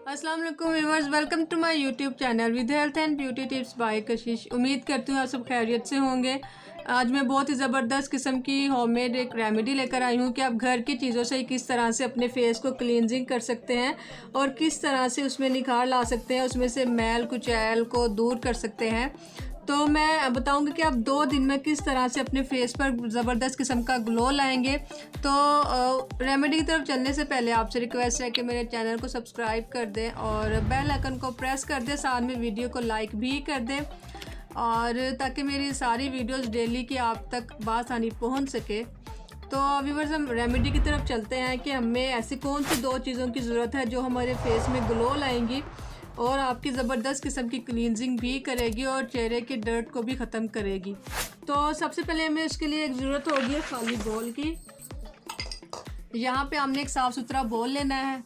अस्सलाम वालेकुम viewers, welcome to my YouTube channel with health and beauty tips by Kashish. उम्मीद करती हूँ आप सब खैरियत से होंगे। आज मैं बहुत ही ज़बरदस्त किस्म की होममेड एक रेमेडी लेकर आई हूँ कि आप घर की चीज़ों से किस तरह से अपने फेस को क्लींजिंग कर सकते हैं और किस तरह से उसमें निखार ला सकते हैं, उसमें से मैल कुचैल को दूर कर सकते हैं। तो मैं बताऊंगी कि आप 2 दिन में किस तरह से अपने फेस पर ज़बरदस्त किस्म का ग्लो लाएंगे। तो रेमेडी की तरफ चलने से पहले आपसे रिक्वेस्ट है कि मेरे चैनल को सब्सक्राइब कर दें और बेल आइकन को प्रेस कर दें, साथ में वीडियो को लाइक भी कर दें और ताकि मेरी सारी वीडियोस डेली की आप तक बासानी पहुंच सके। तो व्यूअर्स, हम रेमेडी की तरफ चलते हैं कि हमें ऐसी कौन सी 2 चीज़ों की ज़रूरत है जो हमारे फेस में ग्लो लाएंगी और आपकी ज़बरदस्त किस्म की क्लींजिंग भी करेगी और चेहरे के डर्ट को भी ख़त्म करेगी। तो सबसे पहले हमें इसके लिए एक ज़रूरत होगी खाली बोल की। यहाँ पे हमने एक साफ़ सुथरा बोल लेना है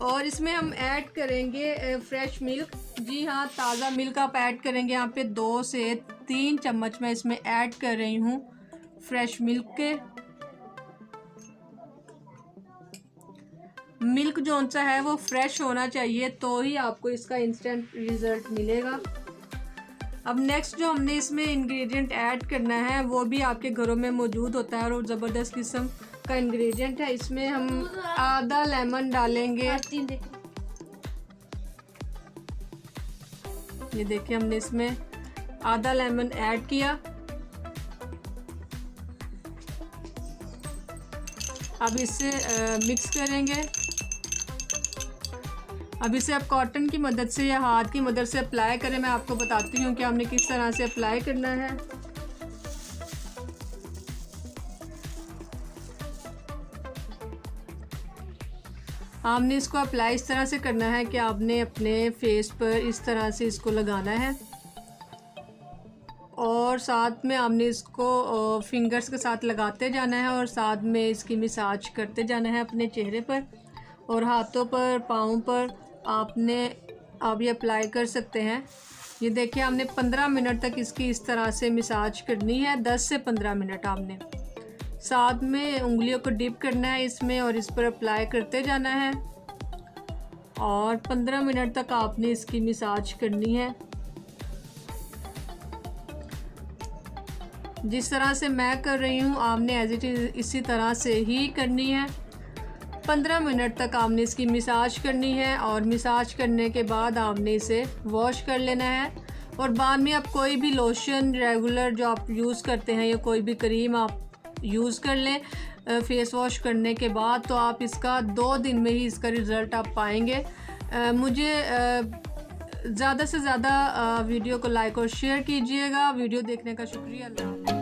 और इसमें हम ऐड करेंगे फ्रेश मिल्क। जी हाँ, ताज़ा मिल्क आप ऐड करेंगे। यहाँ पे 2 से 3 चम्मच मैं इसमें ऐड कर रही हूँ फ्रेश मिल्क के। मिल्क जो सा है वो फ्रेश होना चाहिए, तो ही आपको इसका इंस्टेंट रिज़ल्ट मिलेगा। अब नेक्स्ट जो हमने इसमें इंग्रेडिएंट ऐड करना है वो भी आपके घरों में मौजूद होता है और ज़बरदस्त किस्म का इंग्रेडिएंट है। इसमें हम आधा लेमन डालेंगे। ये देखिए, हमने इसमें आधा लेमन ऐड किया। अब इसे मिक्स करेंगे। अब इसे आप कॉटन की मदद से या हाथ की मदद से अप्लाई करें। मैं आपको बताती हूँ कि हमने किस तरह से अप्लाई करना है। हमने इसको अप्लाई इस तरह से करना है कि आपने अपने फेस पर इस तरह से इसको लगाना है और साथ में आपने इसको फिंगर्स के साथ लगाते जाना है और साथ में इसकी मसाज करते जाना है अपने चेहरे पर और हाथों पर, पाँव पर आपने आप ये अप्लाई कर सकते हैं। ये देखिए, हमने 15 मिनट तक इसकी इस तरह से मसाज करनी है। 10 से 15 मिनट आपने साथ में उंगलियों को डिप करना है इसमें और इस पर अप्लाई करते जाना है और 15 मिनट तक आपने इसकी मसाज करनी है। जिस तरह से मैं कर रही हूँ आपने एज इट इज़ इसी तरह से ही करनी है। 15 मिनट तक आपने इसकी मसाज करनी है और मसाज करने के बाद आपने इसे वॉश कर लेना है। और बाद में आप कोई भी लोशन रेगुलर जो आप यूज़ करते हैं या कोई भी क्रीम आप यूज़ कर लें फेस वॉश करने के बाद, तो आप इसका 2 दिन में ही इसका रिज़ल्ट आप पाएंगे। मुझे ज़्यादा से ज़्यादा वीडियो को लाइक और शेयर कीजिएगा। वीडियो देखने का शुक्रिया। अल्लाह।